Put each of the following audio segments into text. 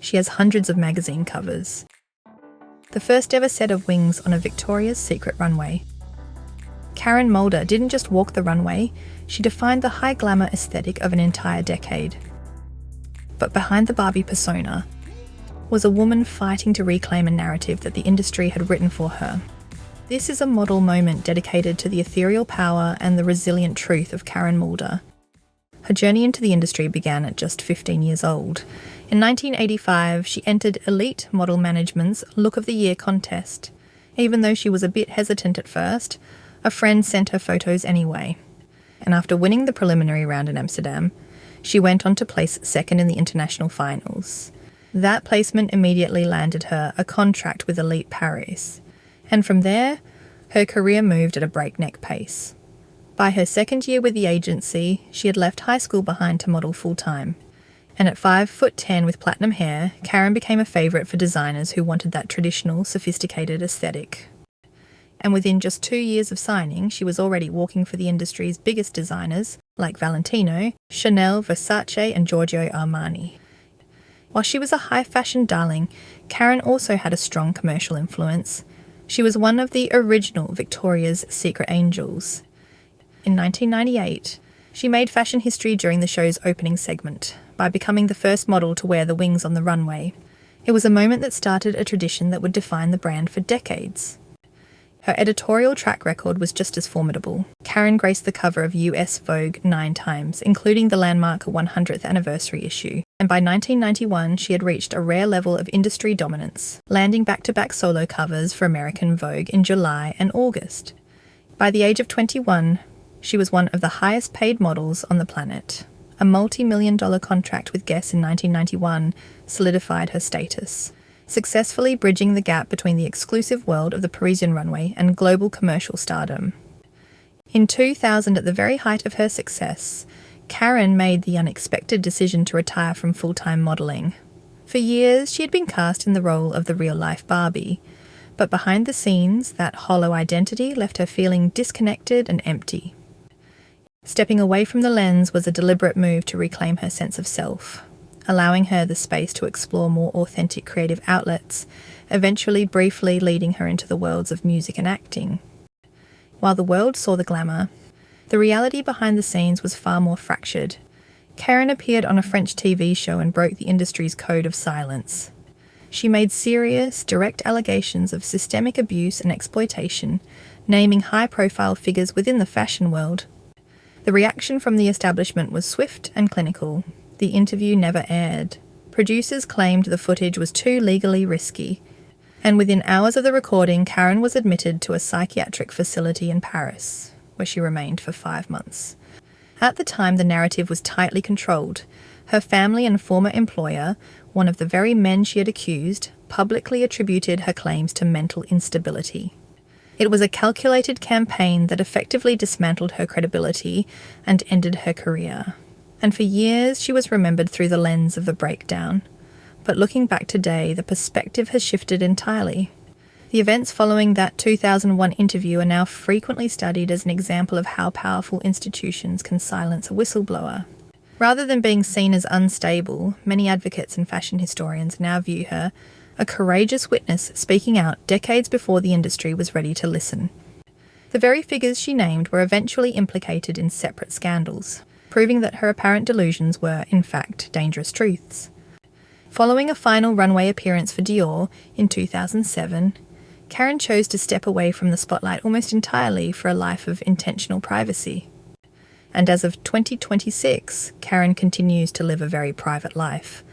She has hundreds of magazine covers. The first ever set of wings on a Victoria's Secret runway. Karen Mulder didn't just walk the runway, she defined the high glamour aesthetic of an entire decade. But behind the Barbie persona was a woman fighting to reclaim a narrative that the industry had written for her. This is a model moment dedicated to the ethereal power and the resilient truth of Karen Mulder. Her journey into the industry began at just 15 years old. In 1985, she entered Elite Model Management's Look of the Year contest. Even though she was a bit hesitant at first, a friend sent her photos anyway. And after winning the preliminary round in Amsterdam, she went on to place second in the international finals. That placement immediately landed her a contract with Elite Paris. And from there, her career moved at a breakneck pace. By her second year with the agency, she had left high school behind to model full-time. And at 5'10" with platinum hair, Karen became a favourite for designers who wanted that traditional, sophisticated aesthetic. And within just 2 years of signing, she was already walking for the industry's biggest designers, like Valentino, Chanel, Versace and Giorgio Armani. While she was a high-fashion darling, Karen also had a strong commercial influence. She was one of the original Victoria's Secret angels. In 1998, she made fashion history during the show's opening segment by becoming the first model to wear the wings on the runway. It was a moment that started a tradition that would define the brand for decades. Her editorial track record was just as formidable. Karen graced the cover of US Vogue 9 times, including the landmark 100th anniversary issue. And by 1991, she had reached a rare level of industry dominance, landing back-to-back solo covers for American Vogue in July and August. By the age of 21, she was one of the highest-paid models on the planet. A multi-million-dollar contract with Guess in 1991 solidified her status, successfully bridging the gap between the exclusive world of the Parisian runway and global commercial stardom. In 2000, at the very height of her success, Karen made the unexpected decision to retire from full-time modelling. For years, she had been cast in the role of the real-life Barbie, but behind the scenes, that hollow identity left her feeling disconnected and empty. Stepping away from the lens was a deliberate move to reclaim her sense of self, allowing her the space to explore more authentic creative outlets, eventually briefly leading her into the worlds of music and acting. While the world saw the glamour, the reality behind the scenes was far more fractured. Karen appeared on a French TV show and broke the industry's code of silence. She made serious, direct allegations of systemic abuse and exploitation, naming high-profile figures within the fashion world. The reaction from the establishment was swift and clinical. The interview never aired. Producers claimed the footage was too legally risky. And within hours of the recording, Karen was admitted to a psychiatric facility in Paris, where she remained for 5 months. At the time, the narrative was tightly controlled. Her family and former employer, one of the very men she had accused, publicly attributed her claims to mental instability. It was a calculated campaign that effectively dismantled her credibility and ended her career. And for years, she was remembered through the lens of the breakdown. But looking back today, the perspective has shifted entirely. The events following that 2001 interview are now frequently studied as an example of how powerful institutions can silence a whistleblower. Rather than being seen as unstable, many advocates and fashion historians now view her a courageous witness speaking out decades before the industry was ready to listen. The very figures she named were eventually implicated in separate scandals, proving that her apparent delusions were, in fact, dangerous truths. Following a final runway appearance for Dior in 2007, Karen chose to step away from the spotlight almost entirely for a life of intentional privacy. And as of 2026, Karen continues to live a very private life,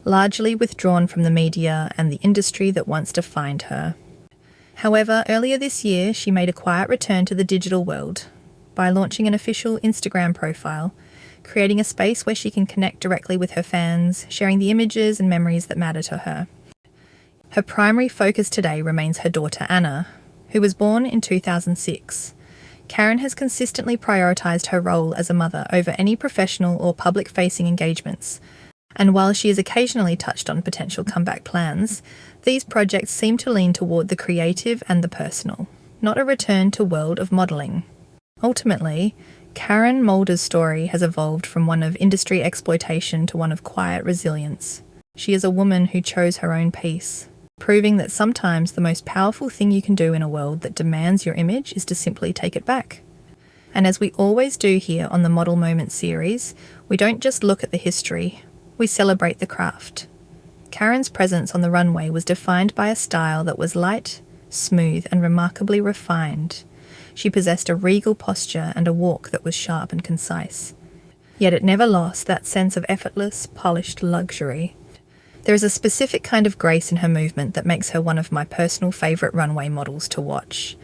largely withdrawn from the media and the industry that once defined her. However, earlier this year, she made a quiet return to the digital world by launching an official Instagram profile, creating a space where she can connect directly with her fans, sharing the images and memories that matter to her. Her primary focus today remains her daughter Anna, who was born in 2006. Karen has consistently prioritised her role as a mother over any professional or public-facing engagements, and while she has occasionally touched on potential comeback plans, these projects seem to lean toward the creative and the personal, not a return to world of modelling. Ultimately, Karen Mulder's story has evolved from one of industry exploitation to one of quiet resilience. She is a woman who chose her own peace, proving that sometimes the most powerful thing you can do in a world that demands your image is to simply take it back. And as we always do here on the Model Moment series, we don't just look at the history, we celebrate the craft. Karen's presence on the runway was defined by a style that was light, smooth, and remarkably refined. She possessed a regal posture and a walk that was sharp and concise. Yet it never lost that sense of effortless, polished luxury. There is a specific kind of grace in her movement that makes her one of my personal favourite runway models to watch.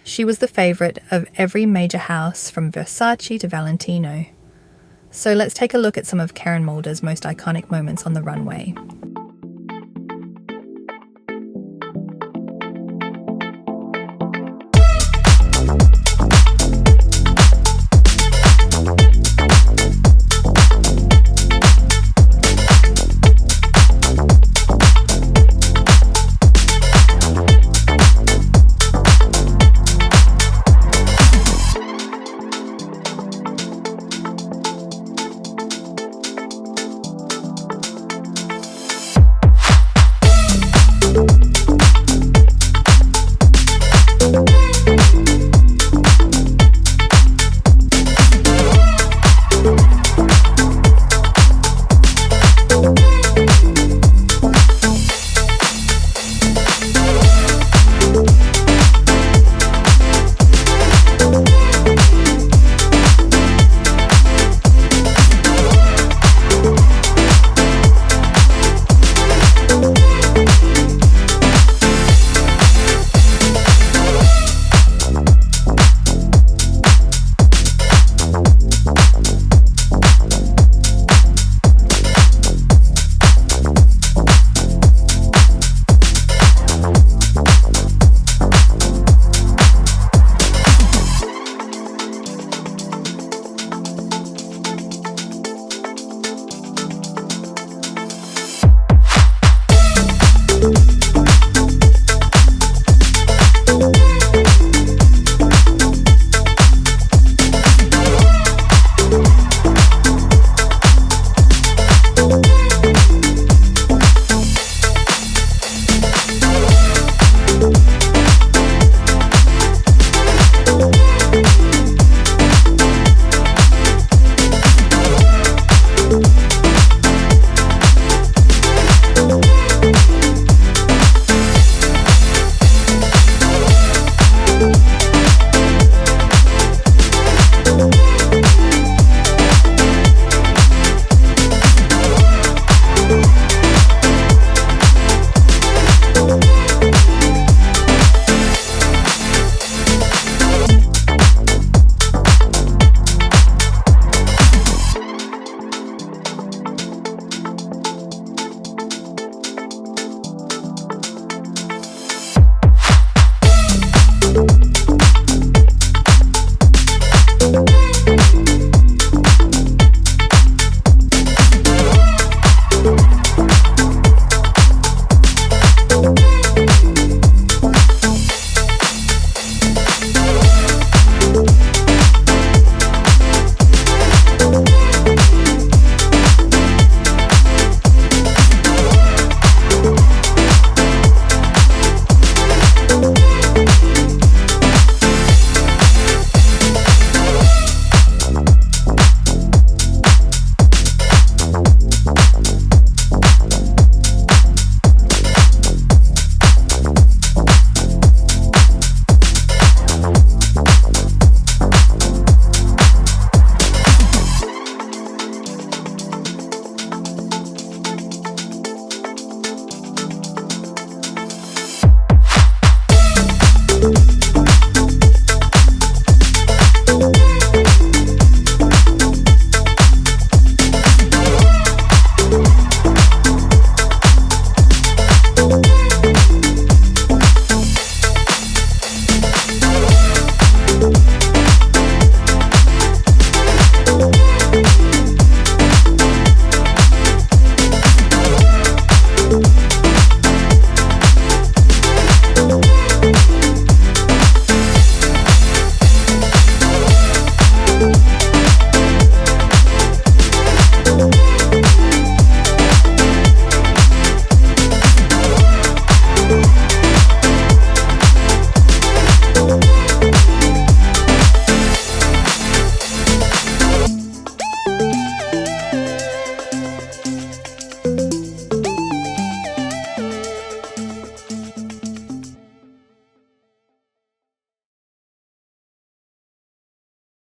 She was the favourite of every major house from Versace to Valentino. So let's take a look at some of Karen Mulder's most iconic moments on the runway.